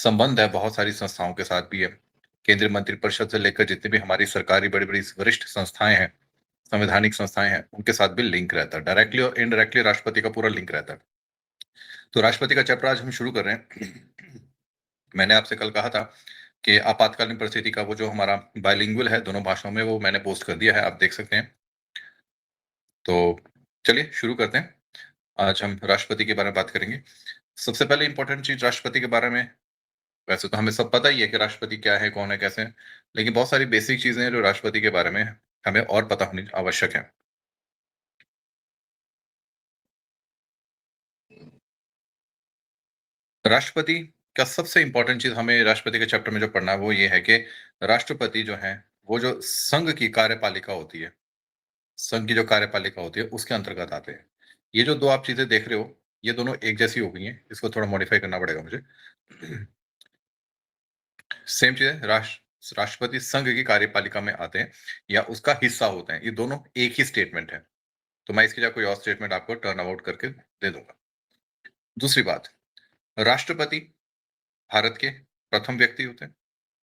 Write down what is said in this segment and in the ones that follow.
संबंध है बहुत सारी संस्थाओं के साथ भी है। केंद्रीय मंत्रिपरिषद से लेकर जितनी भी हमारी सरकारी बड़ी-बड़ी वरिष्ठ संस्थाएँ हैं, संवैधानिक संस्थाएँ हैं, उनके साथ भी लिंक रहता है। डायरेक्टली और इनडायरेक्टली राष्ट्रपति का पूरा लिंक रहता है। तो राष्ट्रपति का चैप्टर आज हम शुरू कर रहे हैं। मैंने आपसे कल कहा था कि आपातकालीन परिस्थिति का वो जो हमारा बाइलिंगुअल है दोनों भाषाओं में, वो मैंने पोस्ट कर दिया है, आप देख सकते हैं। तो चलिए शुरू करते हैं। आज हम राष्ट्रपति के बारे में बात करेंगे। सबसे पहले इम्पोर्टेंट चीज़ राष्ट्रपति के बारे में, वैसे तो हमें सब पता ही है कि राष्ट्रपति क्या है, कौन है, कैसे हैं, लेकिन बहुत सारी बेसिक चीज़ें हैं जो राष्ट्रपति के बारे में हमें और पता होनी आवश्यक है। राष्ट्रपति का सबसे इम्पोर्टेंट चीज़ हमें राष्ट्रपति के चैप्टर में जो पढ़ना है वो ये है कि राष्ट्रपति जो हैं, वो जो संघ की कार्यपालिका होती है, संघ की जो कार्यपालिका होती है उसके अंतर्गत आते हैं। ये जो 2 आप चीज़ें देख रहे हो, ये दोनों एक जैसी हो गई हैं, इसको थोड़ा मॉडिफाई करना पड़ेगा मुझे। सेम चीज़ है, राष्ट्रपति संघ की कार्यपालिका में आते हैं या उसका हिस्सा होते हैं। ये दोनों एक ही स्टेटमेंट है। तो मैं इसकी जगह कोई और स्टेटमेंट आपको टर्न आउट करके दे दूँगा। दूसरी बात, राष्ट्रपति भारत के प्रथम व्यक्ति होते हैं।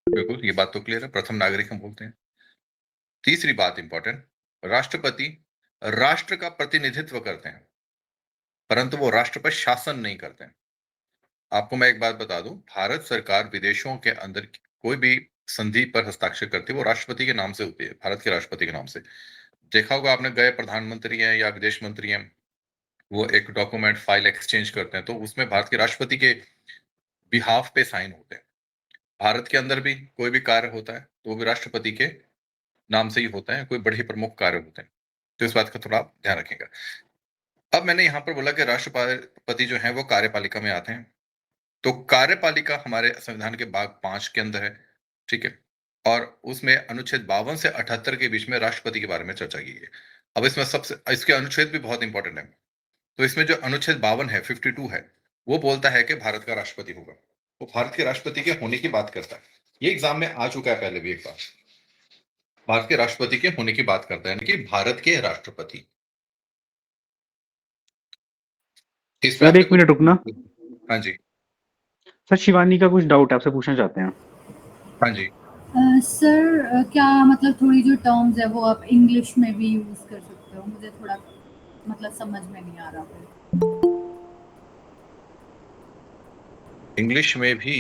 बिल्कुल, ये बात तो क्लियर है, प्रथम नागरिक हम बोलते हैं। तीसरी बात इम्पोर्टेंट, राष्ट्रपति राष्ट्र का प्रतिनिधित्व करते हैं, परंतु वो राष्ट्र पर शासन नहीं करते हैं। आपको मैं एक बात बता दूं, भारत सरकार विदेशों के अंदर कोई भी संधि पर हस्ताक्षर करती है, वो राष्ट्रपति के नाम से होती है, भारत के राष्ट्रपति के नाम से। देखा होगा आपने, गए प्रधानमंत्री हैं या विदेश मंत्री हैं, वो एक डॉक्यूमेंट फाइल एक्सचेंज करते हैं, तो उसमें भारत के राष्ट्रपति के बिहाफ पे साइन होते हैं। भारत के अंदर भी कोई भी कार्य होता है, तो वो भी राष्ट्रपति के नाम से ही होता है, कोई बड़े ही प्रमुख कार्य होते हैं। तो इस बात का थोड़ा आप ध्यान रखिएगा। अब मैंने यहाँ पर बोला कि राष्ट्रपति जो हैं वो कार्यपालिका में आते हैं। तो कार्यपालिका हमारे संविधान के भाग 5 के अंदर है, ठीक है? और उसमें अनुच्छेद 52 से 78 के बीच में राष्ट्रपति के बारे में चर्चा की है। अब इसमें सबसे इसके अनुच्छेद भी बहुत इंपॉर्टेंट है। तो इसमें जो अनुच्छेद 52 है, 52 है, वो बोलता है कि भारत का राष्ट्रपति होगा। वो भारत के राष्ट्रपति के होने की बात करता है। ये एग्जाम में आ चुका है पहले भी एक बार। भारत के राष्ट्रपति के होने की बात करता है, यानी कि भारत के राष्ट्रपति। इसमें सर आपसे एक मिनट रुकना। हाँ जी, सर शिवानी का कुछ डाउट आपसे पूछना चाहते हैं। हाँ जी। सर क्या मतलब थोड़ी जो टर्म्स है वो आप इंग्लिश में भी यूज कर सकते हो? मुझे थोड़ा मतलब समझ में नहीं आ रहा फिर। इंग्लिश में भी,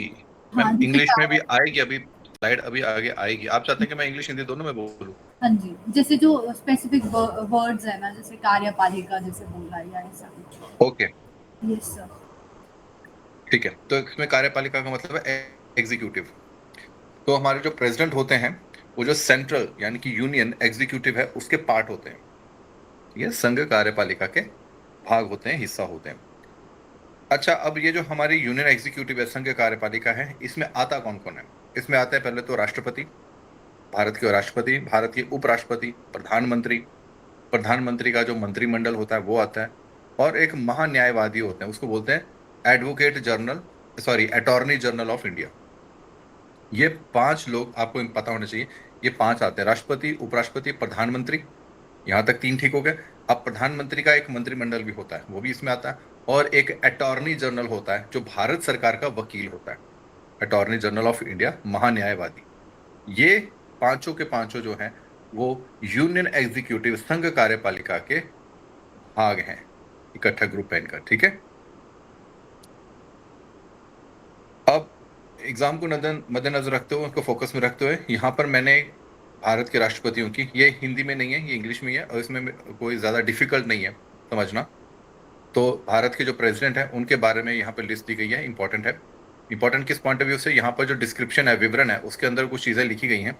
हाँ मैम जैसे इंग्लिश में भी आएगी, अभी स्लाइड अभी आगे आएगी। आप चाहते हैं कि मैं इंग्लिश हिंदी दोनों में बोलूं? हाँ जी, जैसे जो स्पेसिफिक वर्ड्स है ना, जैसे कार्यपालिका जैसे बोल रहा है या ऐसा कुछ। Okay, yes sir. ठीक है। तो इसमें कार्यपालिका का मतलब है एग्जीक्यूटिव। तो हमारे जो प्रेसिडेंट होते हैं, वो जो सेंट्रल यानी कि यूनियन एग्जीक्यूटिव है उसके पार्ट होते हैं। ये संघ कार्यपालिका के भाग होते हैं, हिस्सा होते हैं। अच्छा, अब ये जो हमारी यूनियन एग्जीक्यूटिव है, संघ कार्यपालिका है, इसमें आता कौन कौन है? इसमें आता है पहले तो राष्ट्रपति, भारत के राष्ट्रपति, भारत के उपराष्ट्रपति, प्रधानमंत्री, प्रधानमंत्री का जो मंत्रिमंडल होता है वो आता है, और एक महान्यायवादी होते हैं, उसको बोलते हैं advocate general, sorry attorney general of India. ये 5 लोग आपको पता होने चाहिए। ये 5 आते हैं, राष्ट्रपति, उपराष्ट्रपति, प्रधानमंत्री, यहां तक 3 ठीक हो गए। अब प्रधानमंत्री का एक मंत्रिमंडल भी होता है, वो भी इसमें आता है, और एक अटॉर्नी जनरल होता है जो भारत सरकार का वकील होता है, अटॉर्नी जनरल ऑफ इंडिया, महान्यायवादी। ये पांचों के पांचों जो हैं वो यूनियन एग्जीक्यूटिव संघ कार्यपालिका के भाग हैं, इकट्ठा ग्रुप है इनका, ठीक है। अब एग्जाम को मद्देनजर रखते हुए, उसको फोकस में रखते हुए, यहाँ पर मैंने भारत के राष्ट्रपतियों की, ये हिंदी में नहीं है, ये इंग्लिश में ही है, और इसमें कोई ज्यादा डिफिकल्ट नहीं है समझना। तो भारत के जो प्रेसिडेंट है उनके बारे में यहाँ पर लिस्ट दी गई है, इंपॉर्टेंट है। इंपॉर्टेंट किस पॉइंट ऑफ व्यू से? यहाँ पर जो डिस्क्रिप्शन है, विवरण है, उसके अंदर कुछ चीजें लिखी गई हैं,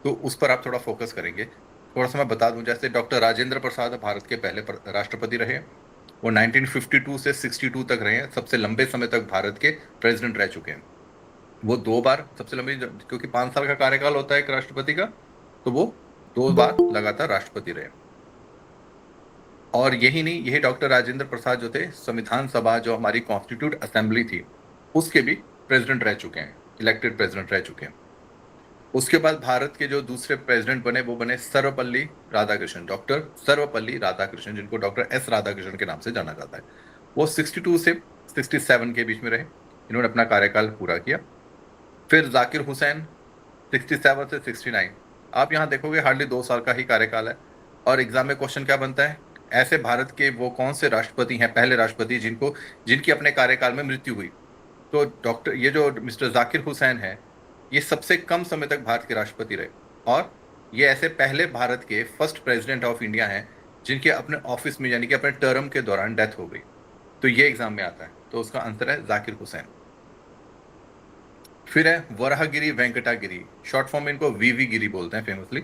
तो उस पर आप थोड़ा फोकस करेंगे। थोड़ा सा मैं बता दूं, जैसे डॉक्टर राजेंद्र प्रसाद भारत के पहले राष्ट्रपति रहे। वो 1952 से 62 तक रहे हैं, सबसे लंबे समय तक भारत के प्रेसिडेंट रह चुके हैं। वो 2 बार, सबसे लंबी, क्योंकि 5 साल का कार्यकाल होता है एक राष्ट्रपति का, तो वो 2 बार लगातार राष्ट्रपति रहे। और यही नहीं, यही डॉक्टर राजेंद्र प्रसाद जो थे, संविधान सभा जो हमारी कॉन्स्टिट्यूट असेंबली थी, उसके भी प्रेसिडेंट रह चुके हैं, इलेक्टेड प्रेसिडेंट रह चुके हैं। उसके बाद भारत के जो दूसरे प्रेसिडेंट बने वो बने सर्वपल्ली राधाकृष्णन, डॉक्टर सर्वपल्ली राधाकृष्णन, जिनको डॉक्टर एस राधाकृष्णन के नाम से जाना जाता है। वो 62 से 67 के बीच में रहे, इन्होंने अपना कार्यकाल पूरा किया। फिर जाकिर हुसैन 67 से 69। आप यहाँ देखोगे हार्डली 2 साल का ही कार्यकाल है। और एग्जाम में क्वेश्चन क्या बनता है, ऐसे भारत के वो कौन से राष्ट्रपति हैं, पहले राष्ट्रपति जिनकी अपने कार्यकाल में मृत्यु हुई। तो ये जो मिस्टर जाकिर हुसैन है, ये सबसे कम समय तक भारत के राष्ट्रपति रहे। और ये ऐसे पहले भारत के फर्स्ट प्रेसिडेंट ऑफ इंडिया हैं जिनके अपने ऑफिस में यानी कि अपने टर्म के दौरान डेथ हो गई। तो ये एग्जाम में आता है, तो उसका आंसर है जाकिर हुसैन। फिर है वराहगिरी वेंकटा गिरी, शॉर्ट फॉर्म में इनको वीवी गिरी बोलते हैं फेमसली।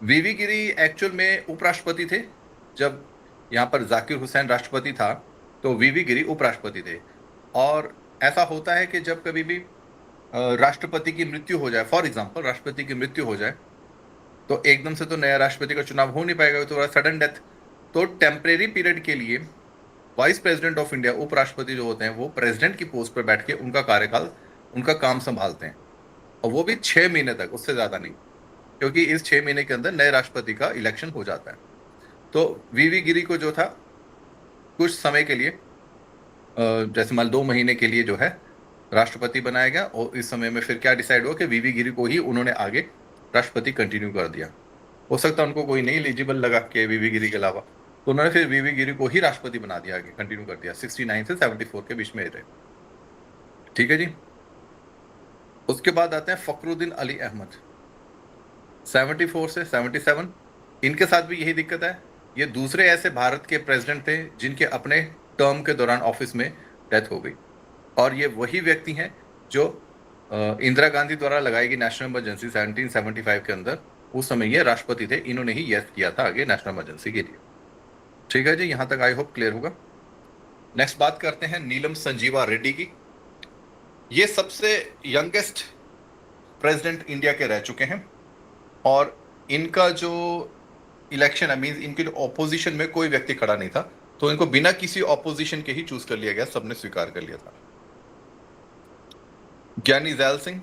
वीवी गिरी एक्चुअल में उपराष्ट्रपति थे। जब यहाँ पर जाकिर हुसैन राष्ट्रपति था तो वीवी गिरी उपराष्ट्रपति थे। और ऐसा होता है कि जब कभी भी राष्ट्रपति की मृत्यु हो जाए, फॉर एग्जाम्पल राष्ट्रपति की मृत्यु हो जाए, तो एकदम से तो नया राष्ट्रपति का चुनाव हो नहीं पाएगा, तो सडन डेथ। तो टेम्परेरी पीरियड के लिए वाइस प्रेसिडेंट ऑफ इंडिया, उपराष्ट्रपति जो होते हैं, वो प्रेसिडेंट की पोस्ट पर बैठ के उनका कार्यकाल, उनका काम संभालते हैं। और वो भी 6 महीने तक, उससे ज्यादा नहीं, क्योंकि इस 6 महीने के अंदर नए राष्ट्रपति का इलेक्शन हो जाता है। तो वीवी गिरी को जो था कुछ समय के लिए, जैसे मान 2 महीने के लिए जो है राष्ट्रपति बनाया गया। और इस समय में फिर क्या डिसाइड हुआ कि वीवी गिरी को ही उन्होंने आगे राष्ट्रपति कंटिन्यू कर दिया। हो सकता है उनको कोई नहीं एलिजिबल लगा कि वीवी गिरी के अलावा, तो उन्होंने फिर वीवी गिरी को ही राष्ट्रपति बना दिया, आगे कंटिन्यू कर दिया। 69 से 74 के बीच में रहे। ठीक है जी। उसके बाद आते हैं फखरुद्दीन अली अहमद, 74 से 77। इनके साथ भी यही दिक्कत है। ये दूसरे ऐसे भारत के प्रेसिडेंट थे जिनके अपने टर्म के दौरान ऑफिस में डेथ हो गई। और ये वही व्यक्ति हैं जो इंदिरा गांधी द्वारा लगाई गई नेशनल इमरजेंसी 1775 के अंदर, उस समय ये राष्ट्रपति थे, इन्होंने ही यस किया था आगे नेशनल इमरजेंसी के लिए। ठीक है जी, यहां तक आई होप क्लियर होगा। नेक्स्ट बात करते हैं नीलम संजीवा रेड्डी की। ये सबसे यंगेस्ट प्रेसिडेंट इंडिया के रह चुके हैं। और इनका जो इलेक्शन है, मींस इनके ऑपोजिशन में कोई व्यक्ति खड़ा नहीं था, तो इनको बिना किसी ऑपोजिशन के ही चूज कर लिया गया, सबने स्वीकार कर लिया था। ज्ञानी जैल सिंह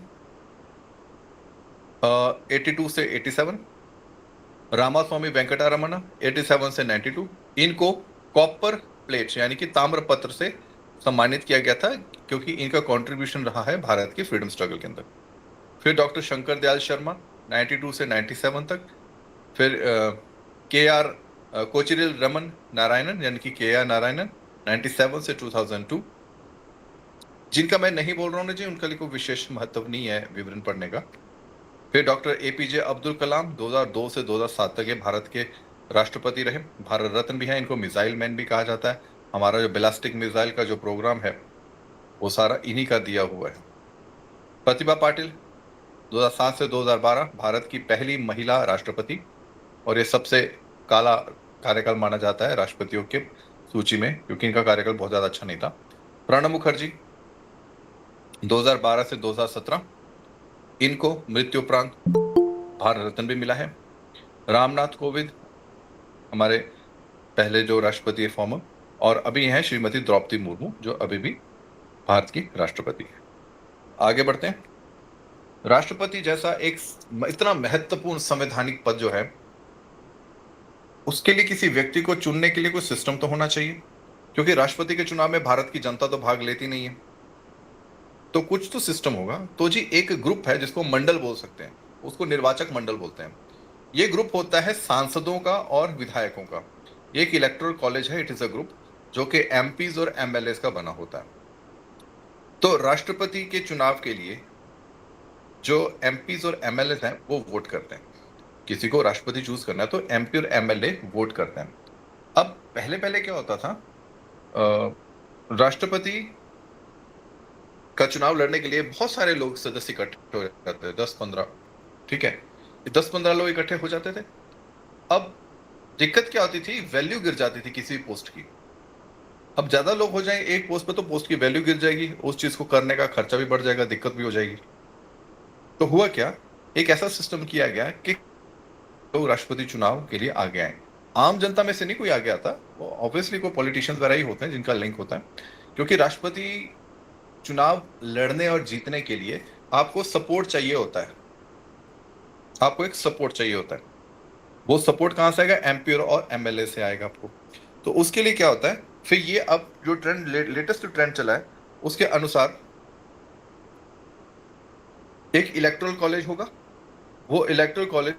82 से 87। रामास्वामी वेंकटरमण 87 से 92। इनको कॉपर प्लेट यानी कि ताम्र पत्र से सम्मानित किया गया था, क्योंकि इनका कंट्रीब्यूशन रहा है भारत के फ्रीडम स्ट्रगल के अंदर। फिर डॉक्टर शंकर दयाल शर्मा 92 से 97 तक। फिर के.आर. कोचिरिल रमन नारायणन यानी कि के.आर. नारायणन 97 से 2002। जिनका मैं नहीं बोल रहा हूँ जी, उनका लिए कोई विशेष महत्व नहीं है विवरण पढ़ने का। फिर डॉक्टर एपीजे अब्दुल कलाम 2002 से 2007 तक ये भारत के राष्ट्रपति रहे, भारत रत्न भी हैं। इनको मिसाइल मैन भी कहा जाता है। हमारा जो बैलिस्टिक मिसाइल का जो प्रोग्राम है वो सारा इन्हीं का दिया हुआ है। प्रतिभा पाटिल 2007 से 2012 भारत की पहली महिला राष्ट्रपति, और ये सबसे काला कार्यकाल माना जाता है राष्ट्रपतियों के सूची में, क्योंकि इनका कार्यकाल बहुत ज्यादा अच्छा नहीं था। प्रणब मुखर्जी 2012 से 2017, इनको मृत्यु उपरांत भारत रत्न भी मिला है। रामनाथ कोविंद हमारे पहले जो राष्ट्रपति है फॉर्मर, और अभी हैं श्रीमती द्रौपदी मुर्मू जो अभी भी भारत की राष्ट्रपति है। आगे बढ़ते हैं। राष्ट्रपति जैसा एक इतना महत्वपूर्ण संवैधानिक पद जो है, उसके लिए किसी व्यक्ति को चुनने के लिए कोई सिस्टम तो होना चाहिए, क्योंकि राष्ट्रपति के चुनाव में भारत की जनता तो भाग लेती नहीं है, तो कुछ तो सिस्टम होगा। तो जी एक ग्रुप है जिसको मंडल बोल सकते हैं, उसको निर्वाचक मंडल बोलते हैं। ये ग्रुप होता है सांसदों का और विधायकों का। ये एक इलेक्टोरल कॉलेज है, इट इज अ ग्रुप जो कि एमपीज और एमएलएस का बना होता है। तो राष्ट्रपति के चुनाव के लिए जो एमपीज और एमएलए हैं वो वोट करते हैं। किसी को राष्ट्रपति चूज करना है तो एमपी और एमएलए वोट करते हैं। अब पहले पहले क्या होता था, राष्ट्रपति का चुनाव लड़ने के लिए बहुत सारे लोग सदस्य इकट्ठे हो जाते थे, 10-15। ठीक है, 10-15 लोग इकट्ठे हो जाते थे। अब दिक्कत क्या होती थी, वैल्यू गिर जाती थी किसी पोस्ट की। अब ज्यादा लोग हो जाए एक पोस्ट पे तो पोस्ट की वैल्यू गिर जाएगी, उस चीज को करने का खर्चा भी बढ़ जाएगा, दिक्कत भी हो जाएगी। तो हुआ क्या, एक ऐसा सिस्टम किया गया कि लोग राष्ट्रपति चुनाव के लिए आगे आए। आम जनता में से नहीं कोई आगे आता, वो ऑब्वियसली कोई पॉलिटिशियंस वगैरह ही होते हैं जिनका लिंक होता है, क्योंकि राष्ट्रपति चुनाव लड़ने और जीतने के लिए आपको सपोर्ट चाहिए होता है। आपको एक सपोर्ट चाहिए होता है। वो सपोर्ट कहां से आएगा, एमपी और एमएलए से आएगा आपको। तो उसके लिए क्या होता है, फिर ये अब जो ट्रेंड लेटेस्ट ट्रेंड चला है उसके अनुसार एक इलेक्टोरल कॉलेज होगा, वो इलेक्टोरल कॉलेज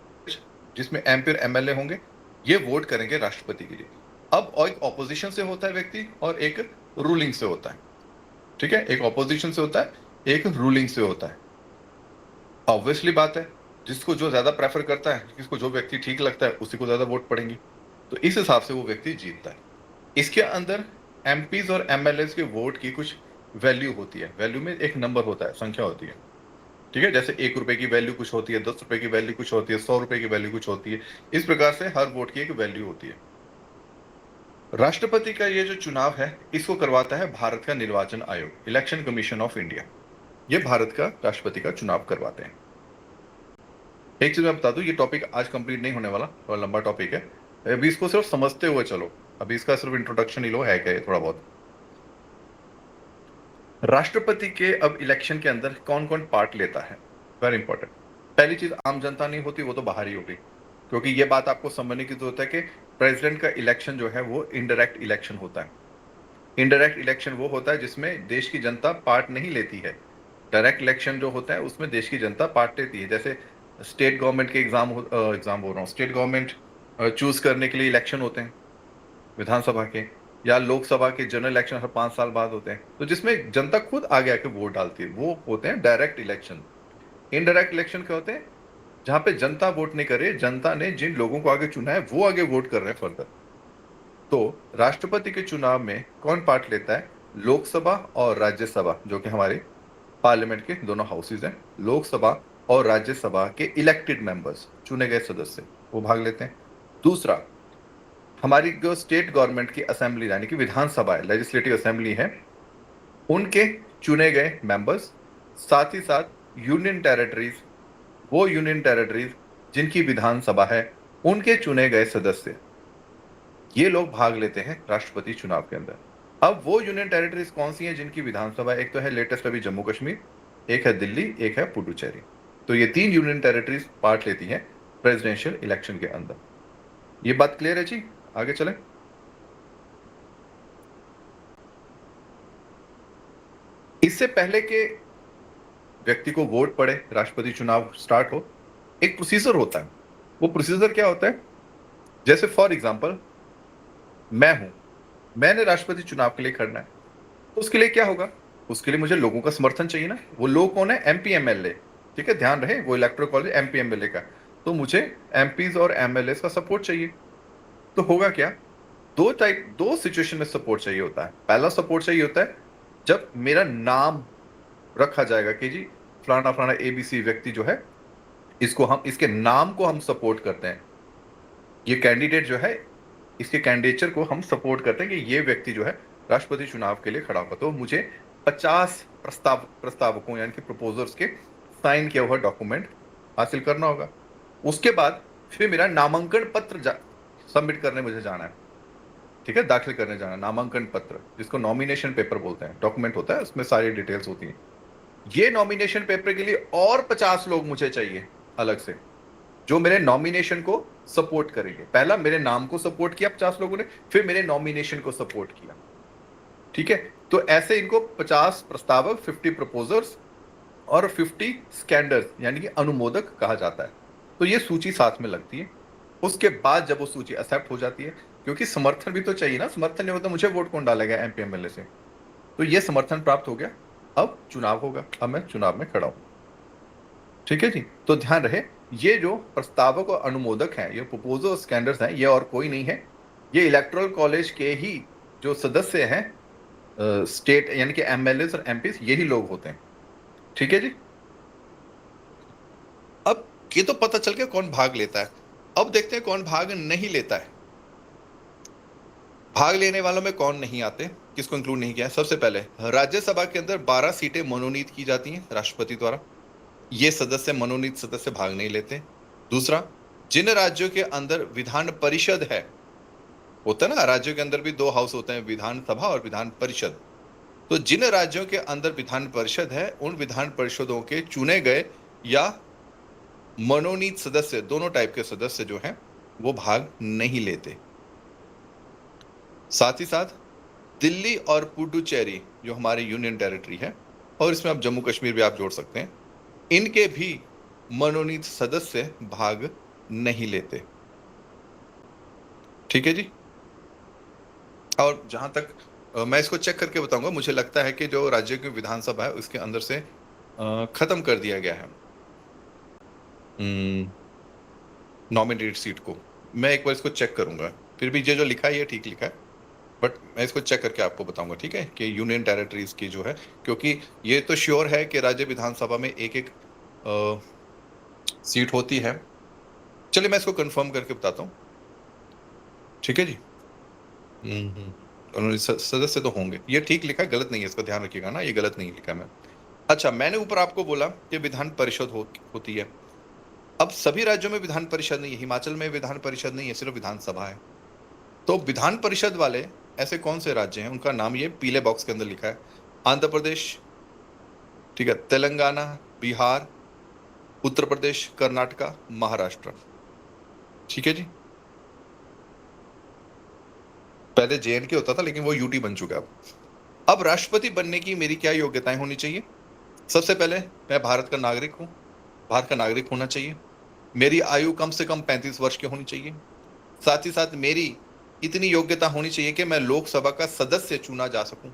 जिसमें एमपी और एमएलए होंगे, ये वोट करेंगे राष्ट्रपति के लिए। अब और एक ऑपोजिशन से होता है व्यक्ति और एक रूलिंग से होता है, ठीक है, एक ऑपोजिशन से होता है, एक रूलिंग से होता है। ऑब्वियसली बात है, जिसको जो ज्यादा प्रेफर करता है, जिसको जो व्यक्ति ठीक लगता है, उसी को ज्यादा वोट पड़ेंगे, तो इस हिसाब से वो व्यक्ति जीतता है। इसके अंदर एमपीज और एमएलए के वोट की कुछ वैल्यू होती है, वैल्यू में एक नंबर होता है, संख्या होती है, ठीक है, जैसे 1 रुपए की वैल्यू कुछ होती है, 10 रुपए की वैल्यू कुछ होती है, 100 रुपए की वैल्यू कुछ होती है। इस प्रकार से हर वोट की एक वैल्यू होती है। राष्ट्रपति का ये जो चुनाव है, इसको करवाता है भारत का निर्वाचन आयोग, इलेक्शन कमीशन ऑफ इंडिया। ये भारत का राष्ट्रपति का चुनाव करवाते हैं। एक चीज मैं बता दूं, ये टॉपिक आज कंप्लीट नहीं होने वाला, थोड़ा लंबा टॉपिक है, अभी इसको सिर्फ समझते हुए चलो, अभी इसका सिर्फ इंट्रोडक्शन ही लो, है क्या ये थोड़ा बहुत। राष्ट्रपति के अब इलेक्शन के अंदर कौन कौन पार्ट लेता है, वेरी इंपॉर्टेंट। पहली चीज, आम जनता नहीं होती, वो तो बाहर ही होगी, क्योंकि ये बात आपको समझने की जरूरत है कि प्रेसिडेंट का इलेक्शन जो है वो इनडायरेक्ट इलेक्शन होता है। इनडायरेक्ट इलेक्शन वो होता है जिसमें देश की जनता पार्ट नहीं लेती है। डायरेक्ट इलेक्शन जो होता है उसमें देश की जनता पार्ट लेती है। जैसे स्टेट गवर्नमेंट के एग्जाम बोल रहा हूँ, स्टेट गवर्नमेंट चूज करने के लिए इलेक्शन होते हैं विधानसभा के, या लोकसभा के जनरल इलेक्शन हर 5 साल बाद होते हैं, तो जिसमें जनता खुद आगे आके वोट डालती है, वो होते हैं डायरेक्ट इलेक्शन। इनडायरेक्ट इलेक्शन क्या होते हैं, जहां पे जनता वोट नहीं कर रही है, जनता ने जिन लोगों को आगे चुना है वो आगे वोट कर रहे हैं फर्दर। तो राष्ट्रपति के चुनाव में कौन पार्ट लेता है, लोकसभा और राज्यसभा, जो कि हमारे पार्लियामेंट के दोनों हाउसेज हैं, लोकसभा और राज्यसभा के इलेक्टेड मेंबर्स, चुने गए सदस्य, वो भाग लेते हैं। दूसरा, हमारी जो स्टेट गवर्नमेंट की असेंबली यानी कि विधानसभा है, लेजिस्लेटिव असेंबली है, उनके चुने गए मेंबर्स, साथ ही साथ यूनियन टेरिटरीज, वो यूनियन टेरिटरीज जिनकी विधानसभा है, उनके चुने गए सदस्य, ये लोग भाग लेते हैं राष्ट्रपति चुनाव के अंदर। अब वो यूनियन टेरिटरीज कौन सी हैं जिनकी विधानसभा, एक तो है लेटेस्ट अभी जम्मू कश्मीर, एक है दिल्ली, एक है पुडुचेरी। तो ये 3 यूनियन टेरिटरीज पार्ट लेती हैं प्रेसिडेंशियल इलेक्शन के अंदर। ये बात क्लियर है जी, आगे चलें। इससे पहले के व्यक्ति को वोट पड़े, राष्ट्रपति चुनाव स्टार्ट हो, एक प्रोसीजर होता है। वो प्रोसीजर क्या होता है, जैसे फॉर एग्जांपल मैंने राष्ट्रपति चुनाव के लिए खड़ना है, तो उसके लिए क्या होगा, उसके लिए मुझे लोगों का समर्थन चाहिए ना। वो लोग कौन है, एमपी एमएलए, ठीक है, ध्यान रहे वो इलेक्टोरल कॉलेज एमपी एमएलए का, तो मुझे एमपीज और एमएलए का सपोर्ट चाहिए। तो होगा क्या, दो सिचुएशन में सपोर्ट चाहिए होता है। पहला सपोर्ट चाहिए होता है जब मेरा नाम रखा जाएगा कि जी फलाना फलाना एबीसी व्यक्ति जो है, इसके नाम को हम सपोर्ट करते हैं, ये कैंडिडेट जो है, इसके कैंडिडेचर को हम सपोर्ट करते हैं कि ये व्यक्ति जो है राष्ट्रपति चुनाव के लिए खड़ा होगा। तो मुझे 50 प्रस्तावकों यानी कि प्रपोजर्स के साइन किया हुआ डॉक्यूमेंट हासिल करना होगा। उसके बाद फिर मेरा नामांकन पत्र सबमिट करने मुझे जाना है, ठीक है, दाखिल करने जाना, नामांकन पत्र, जिसको नॉमिनेशन पेपर बोलते हैं, डॉक्यूमेंट होता है, उसमें सारी डिटेल्स होती हैं। ये नॉमिनेशन पेपर के लिए और 50 लोग मुझे चाहिए अलग से, जो मेरे नॉमिनेशन को सपोर्ट करेंगे। पहला मेरे नाम को सपोर्ट किया 50 लोगों ने, फिर मेरे नॉमिनेशन को सपोर्ट किया, ठीक है। तो ऐसे इनको 50 प्रस्तावक, 50 प्रपोजर्स और 50 स्कैंडर्स यानी कि अनुमोदक कहा जाता है। तो ये सूची साथ में लगती है। उसके बाद जब वो सूची एक्सेप्ट हो जाती है, क्योंकि समर्थन भी तो चाहिए ना, समर्थन नहीं होता मुझे वोट कौन डालेगा एमपी एमएलए से, तो ये समर्थन प्राप्त हो गया, अब चुनाव होगा, अब मैं चुनाव में खड़ा हूं, ठीक है जी। तो ध्यान रहे, ये जो प्रस्तावक और अनुमोदक हैं, ये प्रपोजल स्कैंडर्स हैं, ये और कोई नहीं है, ये इलेक्टोरल कॉलेज के ही जो सदस्य हैं, स्टेट यानी कि एमएलए और एमपी, यही लोग होते हैं, ठीक है जी। अब ये तो पता चल गया कौन भाग लेता है, अब देखते हैं कौन भाग नहीं लेता है। भाग लेने वालों में कौन नहीं आते, किसको इंक्लूड नहीं किया है। सबसे पहले राज्यसभा के अंदर 12 सीटें मनोनीत की जाती हैं राष्ट्रपति द्वारा, ये सदस्य मनोनीत सदस्य भाग नहीं लेते। दूसरा, जिन राज्यों के अंदर विधान परिषद है, होता है ना, राज्यों के अंदर भी 2 हाउस होते हैं, विधानसभा और विधान परिषद, तो जिन राज्यों के अंदर विधान परिषद है, उन विधान परिषदों के चुने गए या मनोनीत सदस्य, दोनों टाइप के सदस्य जो हैं, वो भाग नहीं लेते। साथ ही साथ दिल्ली और पुडुचेरी जो हमारी यूनियन टेरिटरी है, और इसमें आप जम्मू कश्मीर भी आप जोड़ सकते हैं, इनके भी मनोनीत सदस्य भाग नहीं लेते। ठीक है जी। और जहां तक मैं इसको चेक करके बताऊंगा, मुझे लगता है कि जो राज्य की विधानसभा है उसके अंदर से खत्म कर दिया गया है नॉमिनेटेड सीट को। मैं एक बार इसको चेक करूंगा, फिर भी ये जो लिखा है ये ठीक लिखा है, बट मैं इसको चेक करके आपको बताऊंगा, ठीक है, कि यूनियन टेरिटरीज की जो है, क्योंकि ये तो श्योर है कि राज्य विधानसभा में एक एक सीट होती है। चलिए मैं इसको कंफर्म करके बताता हूँ, ठीक है जी। उन्होंने सदस्य तो होंगे, ये ठीक लिखा है, गलत नहीं है, इसका ध्यान रखिएगा ना, ये गलत नहीं लिखा मैं। अच्छा, मैंने ऊपर आपको बोला कि विधान परिषद होती है। अब सभी राज्यों में विधान परिषद नहीं है, हिमाचल में विधान परिषद नहीं है, सिर्फ विधानसभा है। तो विधान परिषद वाले ऐसे कौन से राज्य हैं, उनका नाम ये पीले बॉक्स के अंदर लिखा है। आंध्र प्रदेश, ठीक है, तेलंगाना, बिहार, उत्तर प्रदेश, कर्नाटका, महाराष्ट्र। ठीक है जी। पहले जेएनके होता था, लेकिन वो यूटी बन चुका है अब राष्ट्रपति बनने की मेरी क्या योग्यताएं होनी चाहिए? सबसे पहले मैं भारत का नागरिक हूं, भारत का नागरिक होना चाहिए। मेरी आयु कम से कम 35 वर्ष की होनी चाहिए। साथ ही साथ मेरी इतनी योग्यता होनी चाहिए कि मैं लोकसभा का सदस्य चुना जा सकूं,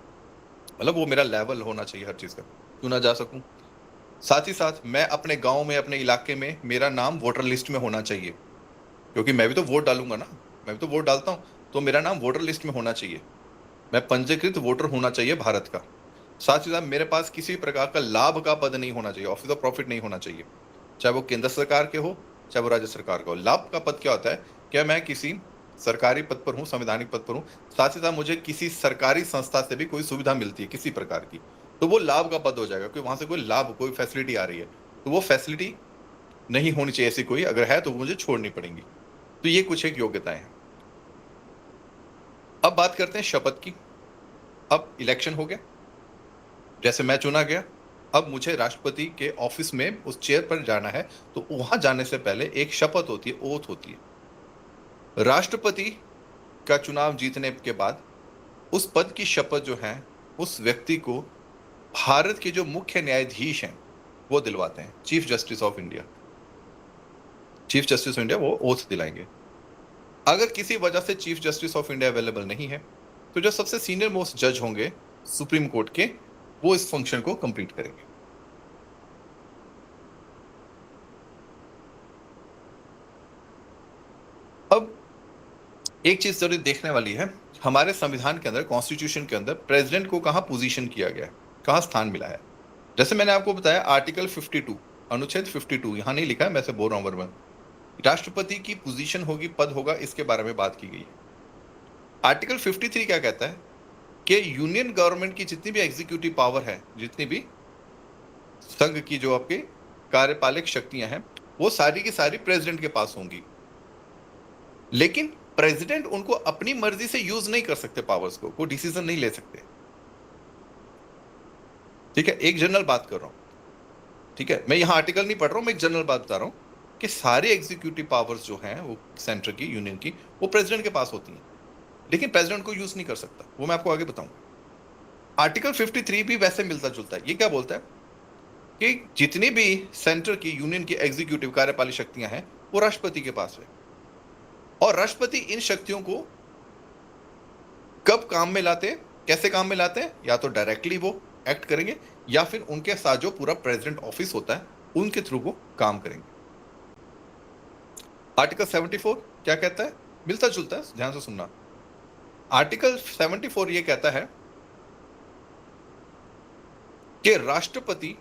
मतलब वो मेरा लेवल होना चाहिए हर चीज का, चुना जा सकूं। साथ ही साथ मैं अपने गांव में, अपने इलाके में, मेरा नाम वोटर लिस्ट में होना चाहिए, क्योंकि मैं भी तो वोट डालूंगा ना, मैं भी तो वोट डालता हूं, तो मेरा नाम वोटर लिस्ट में होना चाहिए। मैं पंजीकृत वोटर होना चाहिए भारत का। साथ ही साथ मेरे पास किसी प्रकार का लाभ का पद नहीं होना चाहिए, ऑफिस ऑफ प्रॉफिट नहीं होना चाहिए, चाहे वो केंद्र सरकार के हो, चाहे वो राज्य सरकार का हो। लाभ का पद क्या होता है? क्या मैं किसी सरकारी पद पर हूं, संवैधानिक पद पर हूं, साथ ही साथ मुझे किसी सरकारी संस्था से भी कोई सुविधा मिलती है किसी प्रकार की, तो वो लाभ का पद हो जाएगा, क्योंकि वहां से कोई लाभ, कोई फैसिलिटी आ रही है, तो वो फैसिलिटी नहीं होनी चाहिए ऐसी कोई, अगर है तो वो मुझे छोड़नी पड़ेगी। तो ये कुछ एक योग्यताएं हैं। अब बात करते हैं शपथ की। अब इलेक्शन हो गया, जैसे मैं चुना गया, अब मुझे राष्ट्रपति के ऑफिस में उस चेयर पर जाना है, तो वहां जाने से पहले एक शपथ होती है, ओथ होती है। राष्ट्रपति का चुनाव जीतने के बाद उस पद की शपथ जो है, उस व्यक्ति को भारत के जो मुख्य न्यायाधीश हैं वो दिलवाते हैं, chief justice of India. Chief justice of India वो ओथ दिलाएंगे। अगर किसी वजह से chief justice of India available नहीं है, तो जो सबसे सीनियर मोस्ट जज होंगे सुप्रीम कोर्ट के, वो इस फंक्शन को कंप्लीट करेंगे। अब एक चीज जरूर देखने वाली है, हमारे संविधान के अंदर, कॉन्स्टिट्यूशन के अंदर प्रेसिडेंट को कहां पोजीशन किया गया है, कहां स्थान मिला है। जैसे मैंने आपको बताया आर्टिकल 52, अनुच्छेद 52, यहां नहीं लिखा है, मैं से बोल रहा हूं वर्मन, राष्ट्रपति की पोजीशन होगी, पद होगा, इसके बारे में बात की गई है। आर्टिकल 53 क्या कहता है कि यूनियन गवर्नमेंट की जितनी भी एग्जीक्यूटिव पावर है, जितनी भी संघ की जो आपके कार्यपालक शक्तियां हैं, वो सारी की सारी प्रेसिडेंट के पास होंगी, लेकिन प्रेसिडेंट उनको अपनी मर्जी से यूज नहीं कर सकते पावर्स को, वो डिसीजन नहीं ले सकते। ठीक है, एक जनरल बात कर रहा हूं, ठीक है, मैं यहां आर्टिकल नहीं पढ़ रहा हूं, मैं एक जनरल बात बता रहा हूं कि सारे एग्जीक्यूटिव पावर्स जो हैं वो सेंटर की, यूनियन की, वो प्रेसिडेंट के पास होती हैं, लेकिन प्रेसिडेंट को यूज नहीं कर सकता, वो मैं आपको आगे बताऊंगा। आर्टिकल 53 भी वैसे मिलता जुलता है। ये क्या बोलता है कि जितनी भी सेंटर की, यूनियन की एग्जीक्यूटिव कार्यपालिक शक्तियां हैं, वो राष्ट्रपति के पास है, और राष्ट्रपति इन शक्तियों को कब काम में लाते हैं, कैसे काम में लाते हैं? या तो डायरेक्टली वो एक्ट करेंगे, या फिर उनके साथ जो पूरा प्रेसिडेंट ऑफिस होता है उनके थ्रू वो काम करेंगे। आर्टिकल 74 क्या कहता है? मिलता जुलता है, ध्यान से सुनना। आर्टिकल 74 ये कहता है कि राष्ट्रपति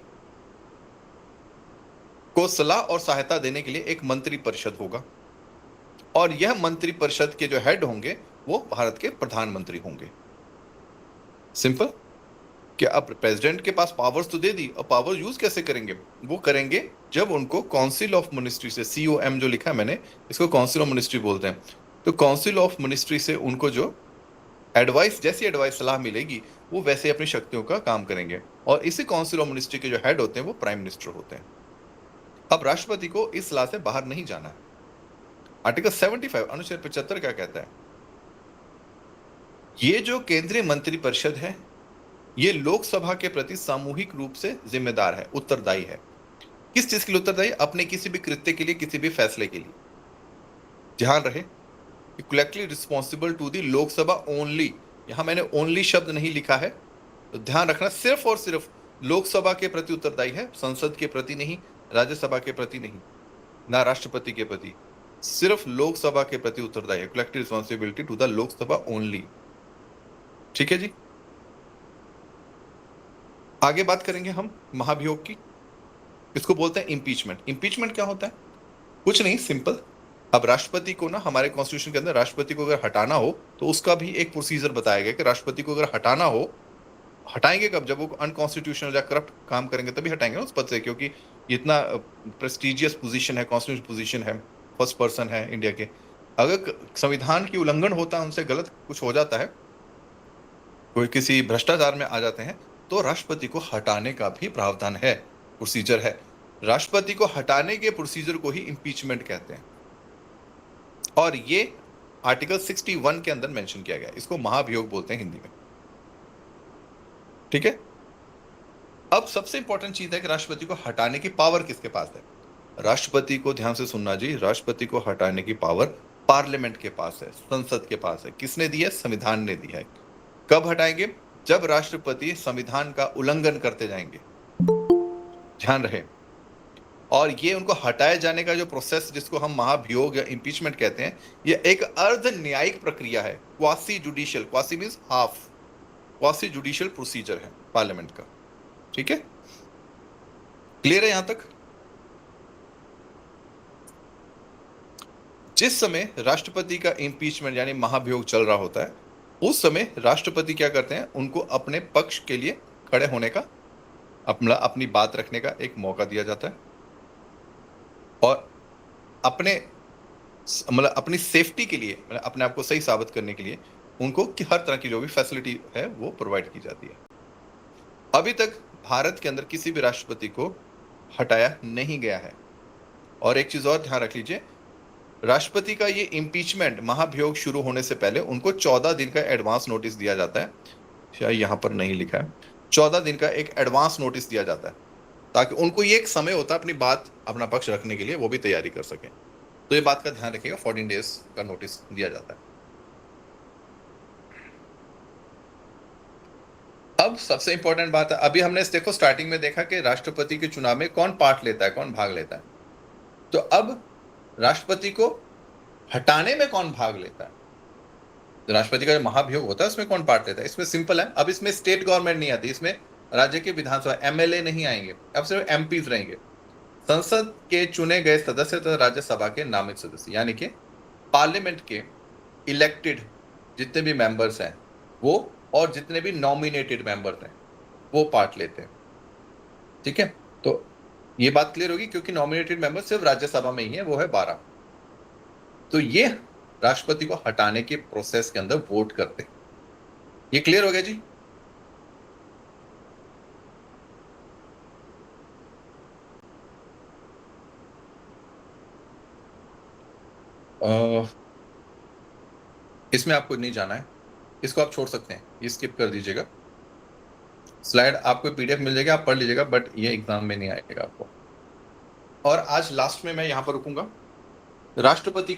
को सलाह और सहायता देने के लिए एक मंत्री परिषद होगा, और यह मंत्री परिषद के जो हेड होंगे वो भारत के प्रधानमंत्री होंगे। सिंपल, कि अब प्रेसिडेंट के पास पावर्स तो दे दी, और पावर यूज कैसे करेंगे? वो करेंगे जब उनको काउंसिल ऑफ मिनिस्ट्री से, COM जो लिखा है मैंने, इसको काउंसिल ऑफ मिनिस्ट्री बोलते हैं, तो काउंसिल ऑफ मिनिस्ट्री से उनको जो एडवाइस, जैसी एडवाइस, सलाह मिलेगी, वो वैसे अपनी शक्तियों का काम करेंगे, और इसी काउंसिल ऑफ मिनिस्ट्री के जो हेड होते हैं वो प्राइम मिनिस्टर होते हैं। अब राष्ट्रपति को इस सलाह से बाहर नहीं जाना है। आर्टिकल 75 अनुच्छेद 75 क्या कहता है? ये जो केंद्रीय मंत्री परिषद है, ये लोकसभा के प्रति सामूहिक रूप से जिम्मेदार है, उत्तरदायी है। किस चीज के लिए उत्तरदायी? अपने किसी भी कृत्य के लिए, किसी भी फैसले के लिए। ध्यान रहे, collectively responsible to the Lok Sabha only. यहां मैंने ओनली शब्द नहीं लिखा है, तो ध्यान रखना, सिर्फ और सिर्फ लोकसभा के प्रति उत्तरदायी है, संसद के प्रति नहीं, राज्यसभा के प्रति नहीं, ना राष्ट्रपति के प्रति, सिर्फ लोकसभा के प्रति उत्तरदायी है। Collective responsibility to the Lok Sabha only. ठीक है जी। आगे बात करेंगे हम महाभियोग की। इसको बोलते हैं इम्पीचमेंट। इम्पीचमेंट क्या होता है? कुछ नहीं, सिंपल। अब राष्ट्रपति को ना, हमारे कॉन्स्टिट्यूशन के अंदर राष्ट्रपति को अगर हटाना हो तो उसका भी एक प्रोसीजर बताया गया कि राष्ट्रपति को अगर हटाना हो, हटाएंगे कब? जब वो अनकॉन्स्टिट्यूशनल या करप्ट काम करेंगे तभी हटाएंगे ना उस पद से, क्योंकि ये इतना प्रेस्टिजियस पोजीशन है, कॉन्स्टिट्यूशन पोजीशन है, फर्स्ट पर्सन है इंडिया के। अगर संविधान की उल्लंघन होता है, उनसे गलत कुछ हो जाता है, कोई किसी भ्रष्टाचार में आ जाते हैं, तो राष्ट्रपति को हटाने का भी प्रावधान है, प्रोसीजर है। राष्ट्रपति को हटाने के प्रोसीजर को ही इंपीचमेंट कहते हैं, और ये आर्टिकल 61 के अंदर मेंशन किया गया। इसको महाभियोग बोलते हैं हिंदी में। ठीक है। अब सबसे इंपॉर्टेंट चीज है कि राष्ट्रपति को हटाने की पावर किसके पास है? राष्ट्रपति को, ध्यान से सुनना जी, राष्ट्रपति को हटाने की पावर पार्लियामेंट के पास है, संसद के पास है। किसने दी है? संविधान ने दी है। कब हटाएंगे? जब राष्ट्रपति संविधान का उल्लंघन करते जाएंगे। ध्यान रहे। और ये उनको हटाए जाने का जो प्रोसेस, जिसको हम महाभियोग या इंपीचमेंट कहते हैं, ये एक अर्ध न्यायिक प्रक्रिया है, quasi judicial, quasi means half, quasi judicial procedure है पार्लियामेंट का। ठीक है, क्लियर है यहां तक? जिस समय राष्ट्रपति का इंपीचमेंट यानी महाभियोग चल रहा होता है, उस समय राष्ट्रपति क्या करते हैं? उनको अपने पक्ष के लिए खड़े होने का, अपनी बात रखने का एक मौका दिया जाता है, और अपनी सेफ्टी के लिए, अपने आप को सही साबित करने के लिए उनको कि हर तरह की जो भी फैसिलिटी है वो प्रोवाइड की जाती है। अभी तक भारत के अंदर किसी भी राष्ट्रपति को हटाया नहीं गया है। और एक चीज और ध्यान रख लीजिए, राष्ट्रपति का ये इंपीचमेंट, महाभियोग शुरू होने से पहले उनको 14 दिन का एडवांस नोटिस दिया जाता है। शायद यहां पर नहीं लिखा है, 14 दिन का एक एडवांस नोटिस दिया जाता है, ताकि उनको ये एक समय होता है अपनी बात, अपना पक्ष रखने के लिए, वो भी तैयारी कर सके। तो ये बात का ध्यान रखिएगा, 14 डेज का नोटिस दिया जाता है। अब सबसे इंपॉर्टेंट बात है, अभी हमने देखो स्टार्टिंग में देखा कि राष्ट्रपति के चुनाव में कौन पार्ट लेता है, कौन भाग लेता है। तो अब राष्ट्रपति को हटाने में कौन भाग लेता है? तो राष्ट्रपति का जो महाभियोग होता है उसमें कौन पार्ट लेता है? इसमें सिंपल है, अब इसमें स्टेट गवर्नमेंट नहीं आती, इसमें राज्य के विधानसभा एमएलए नहीं आएंगे, अब सिर्फ एमपीज रहेंगे, संसद के चुने गए सदस्य तथा राज्यसभा के नामित सदस्य, यानी कि पार्लियामेंट के इलेक्टेड जितने भी मेंबर्स हैं वो, और जितने भी नॉमिनेटेड मेंबर्स हैं वो पार्ट लेते हैं। ठीक है, तो ये बात क्लियर होगी, क्योंकि नॉमिनेटेड मेंबर सिर्फ राज्यसभा में ही है, वो है 12। तो ये राष्ट्रपति को हटाने के प्रोसेस के अंदर वोट करते हैं। ये क्लियर हो गया जी? इसमें आपको नहीं जाना है, इसको आप छोड़ सकते हैं, ये स्किप कर दीजिएगा। स्लाइड आपको पीडीएफ मिल जाएगा, आप पढ़ लीजिएगा, बट ये एग्जाम में नहीं आएगा आपको। और आज लास्ट में मैं यहां पर रुकूंगा। राष्ट्रपति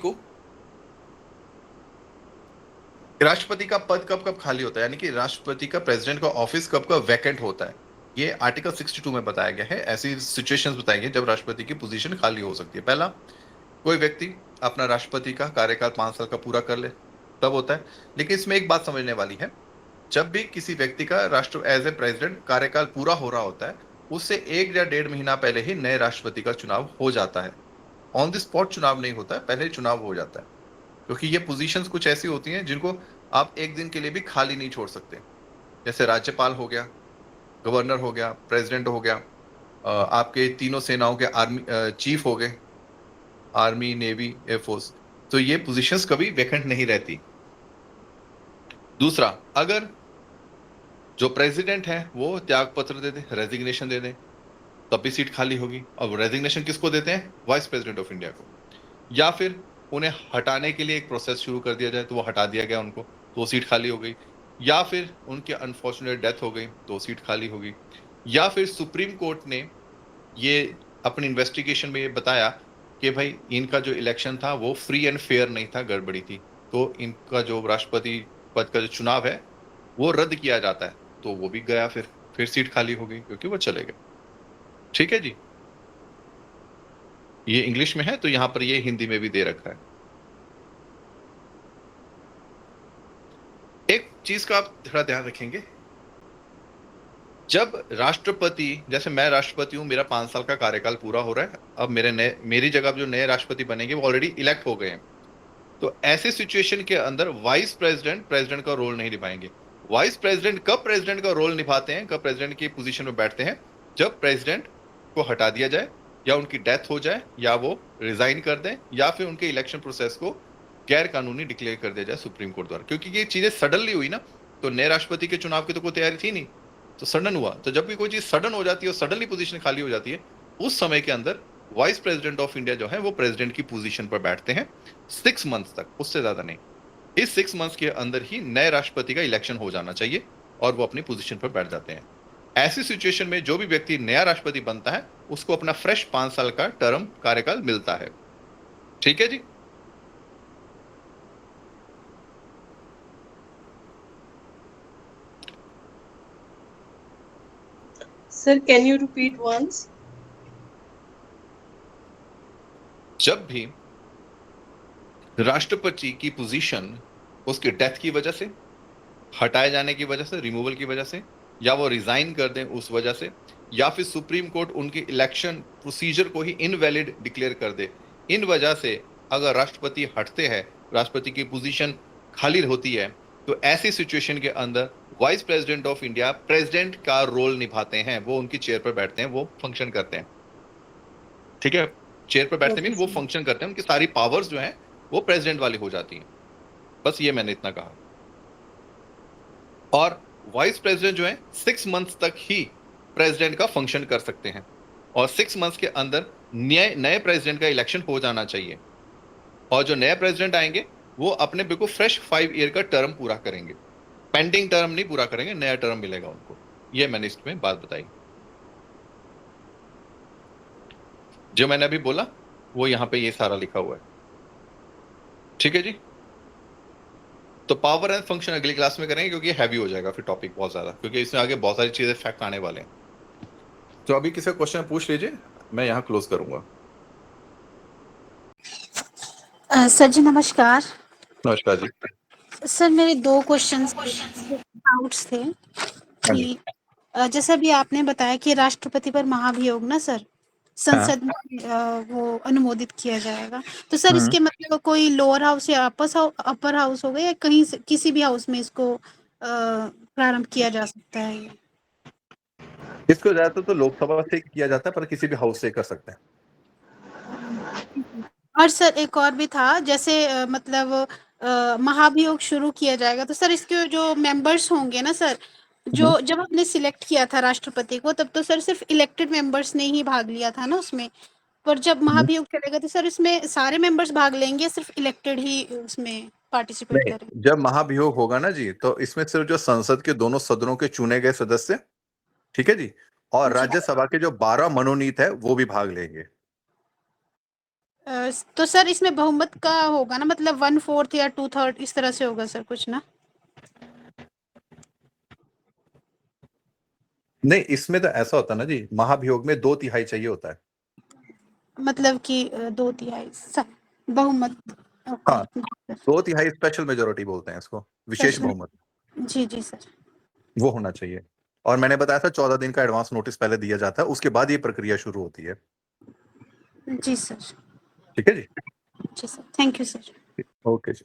का पद कब कब खाली होता है, यानी कि राष्ट्रपति का, प्रेसिडेंट का ऑफिस कब कब वैकेंट होता है, ये आर्टिकल 62 में बताया गया है। ऐसी सिचुएशंस बताई गई जब राष्ट्रपति की पोजीशन खाली हो सकती है। पहला, कोई व्यक्ति अपना राष्ट्रपति का कार्यकाल 5 साल का पूरा कर ले, तब होता है। लेकिन इसमें एक बात समझने वाली है, जब भी किसी व्यक्ति का राष्ट्र एज ए प्रेसिडेंट कार्यकाल पूरा हो रहा होता है, उससे 1 या 1.5 महीना पहले ही नए राष्ट्रपति का चुनाव हो जाता है। ऑन द स्पॉट चुनाव नहीं होता है, पहले चुनाव हो जाता है, क्योंकि ये पोजीशंस कुछ ऐसी होती हैं जिनको आप एक दिन के लिए भी खाली नहीं छोड़ सकते। जैसे राज्यपाल हो गया, गवर्नर हो गया, प्रेसिडेंट हो गया, आपके तीनों सेनाओं के आर्मी चीफ हो गए, आर्मी, नेवी, एयरफोर्स, तो ये पोजीशंस कभी वैकेंट नहीं रहती। दूसरा, अगर जो प्रेसिडेंट है वो त्याग पत्र दे दे, रेजिग्नेशन दे दे, तब भी सीट खाली होगी। अब रेजिग्नेशन किसको देते हैं? वाइस प्रेसिडेंट ऑफ इंडिया को। या फिर उन्हें हटाने के लिए एक प्रोसेस शुरू कर दिया जाए, तो वो हटा दिया गया उनको, तो सीट खाली हो गई। या फिर उनकी अनफॉर्चुनेट डेथ हो गई तो सीट खाली होगी। या फिर सुप्रीम कोर्ट ने ये अपनी इन्वेस्टिगेशन में ये बताया कि भाई इनका जो इलेक्शन था वो फ्री एंड फेयर नहीं था, गड़बड़ी थी, तो इनका जो राष्ट्रपति पद का जो चुनाव है वो रद्द किया जाता है, तो वो भी गया, फिर सीट खाली हो गई क्योंकि वो चले गए। ठीक है जी, ये इंग्लिश में है तो यहां पर ये हिंदी में भी दे रखा है। एक चीज का आप थोड़ा ध्यान रखेंगे, जब राष्ट्रपति, जैसे मैं राष्ट्रपति हूं, मेरा 5 साल का कार्यकाल पूरा हो रहा है, अब मेरी जगह जो नए राष्ट्रपति बनेंगे वो ऑलरेडी इलेक्ट हो गए हैं, तो ऐसे सिचुएशन के अंदर वाइस प्रेसिडेंट प्रेसिडेंट का रोल नहीं निभाएंगे। वाइस प्रेसिडेंट कब प्रेसिडेंट का रोल निभाते हैं, कब प्रेसिडेंट की पोजीशन में बैठते हैं, जब प्रेसिडेंट को हटा दिया जाए या उनकी डेथ हो जाए या वो रिजाइन कर दें या फिर उनके इलेक्शन प्रोसेस को गैर कानूनी डिक्लेयर कर दिया जाए सुप्रीम कोर्ट द्वारा। क्योंकि ये चीजें सडनली हुई ना, तो नए राष्ट्रपति के चुनाव की तो कोई तैयारी थी नहीं, तो सडन हुआ। तो जब भी कोई चीज सडन हो जाती है और सडनली पोजीशन खाली हो जाती है, उस समय के अंदर वाइस प्रेसिडेंट ऑफ इंडिया जो है वो प्रेसिडेंट की पोजीशन पर बैठते हैं 6 मंथ्स तक, उससे ज्यादा नहीं। इस 6 मंथ्स के अंदर ही नए राष्ट्रपति का इलेक्शन हो जाना चाहिए और वो अपनी पोजीशन पर बैठ जाते हैं। ऐसी सिचुएशन में जो भी व्यक्ति नया राष्ट्रपति बनता है उसको अपना फ्रेश 5 साल का टर्म कार्यकाल मिलता है। ठीक है जी। Sir, can you repeat once? जब भी राष्ट्रपति की पोजीशन उसके डेथ की वजह से, हटाए जाने की वजह से, रिमूवल की वजह से, या वो रिजाइन कर दें उस वजह से, या फिर सुप्रीम कोर्ट उनके इलेक्शन प्रोसीजर को ही इनवैलिड डिक्लेयर कर दे, इन वजह से अगर राष्ट्रपति हटते हैं, राष्ट्रपति की पोजीशन खाली होती है, तो ऐसी सिचुएशन के अंदर vice president of India president का रोल निभाते हैं, वो उनकी चेयर पर बैठते हैं, वो फंक्शन करते हैं। ठीक है, चेयर पर बैठते मीन वो फंक्शन करते हैं, उनकी सारी पावर्स जो हैं वो प्रेसिडेंट वाली हो जाती हैं। बस ये मैंने इतना कहा। और वाइस प्रेसिडेंट जो है 6 मंथ्स तक ही प्रेसिडेंट का फंक्शन कर सकते हैं, और 6 मंथ्स के अंदर नए प्रेसिडेंट का इलेक्शन हो जाना चाहिए, और जो नए प्रेसिडेंट आएंगे वो अपने बिल्कुल फ्रेश 5 ईयर का टर्म पूरा करेंगे, पेंडिंग टर्म नहीं पूरा करेंगे, नया टर्म मिलेगा उनको। ये मैंने इसमें बात बताई। जो मैंने अभी बोला वो यहां पे ये सारा लिखा हुआ है। ठीक है जी। तो पावर एंड फंक्शन अगली क्लास में करेंगे क्योंकि हैवी हो जाएगा फिर टॉपिक बहुत ज्यादा, क्योंकि इसमें आगे बहुत सारी चीजें फैक्ट आने वाले हैं। तो अभी किसी क्वेश्चन पूछ लीजिए, मैं यहाँ क्लोज करूंगा। सर जी नमस्कार। नमस्कार जी। सर मेरे 2 क्वेश्चंस डाउट्स थे कि जैसे अभी आपने बताया कि राष्ट्रपति पर महाभियोग ना सर संसद में वो अनुमोदित किया जाएगा, तो सर इसके मतलब कोई लोअर हाउस या अपर हाउस होगा या कहीं से किसी भी हाउस में इसको प्रारंभ किया जा सकता है? इसको ज्यादातर तो लोकसभा से किया जाता है, पर किसी भी हाउस से कर सकते हैं। और सर एक और भी था, जैसे मतलब महाभियोग शुरू किया जाएगा तो सर इसके जो मेंबर्स होंगे ना सर, जो जब हमने सिलेक्ट किया था राष्ट्रपति को तब तो सर सिर्फ इलेक्टेड मेंबर्स ने ही भाग लिया था ना उसमें, पर जब महाभियोग चलेगा तो सर इसमें सारे मेंबर्स भाग लेंगे, सिर्फ इलेक्टेड ही उसमें पार्टिसिपेट करेंगे? जब महाभियोग होगा ना जी, तो इसमें सिर्फ जो संसद के दोनों सदनों के चुने गए सदस्य, ठीक है जी, और राज्यसभा के जो 12 मनोनीत है वो भी भाग लेंगे। तो सर इसमें बहुमत का होगा ना, मतलब 1/4 या 2/3 इस तरह से होगा सर कुछ ना? नहीं, इसमें तो ऐसा होता है ना जी, महाभियोग में 2/3 चाहिए होता है। मतलब कि 2/3 बहुमत। हाँ, 2/3 स्पेशल मेजोरिटी बोलते हैं इसको, विशेष बहुमत। जी जी सर। वो होना चाहिए। और मैंने बताया था 14 दिन का एडवांस नोटिस पहले दिया जाता है, उसके बाद ये प्रक्रिया शुरू होती है। जी सर। ठीक है जी। जी sir, thank you sir. Okay ji.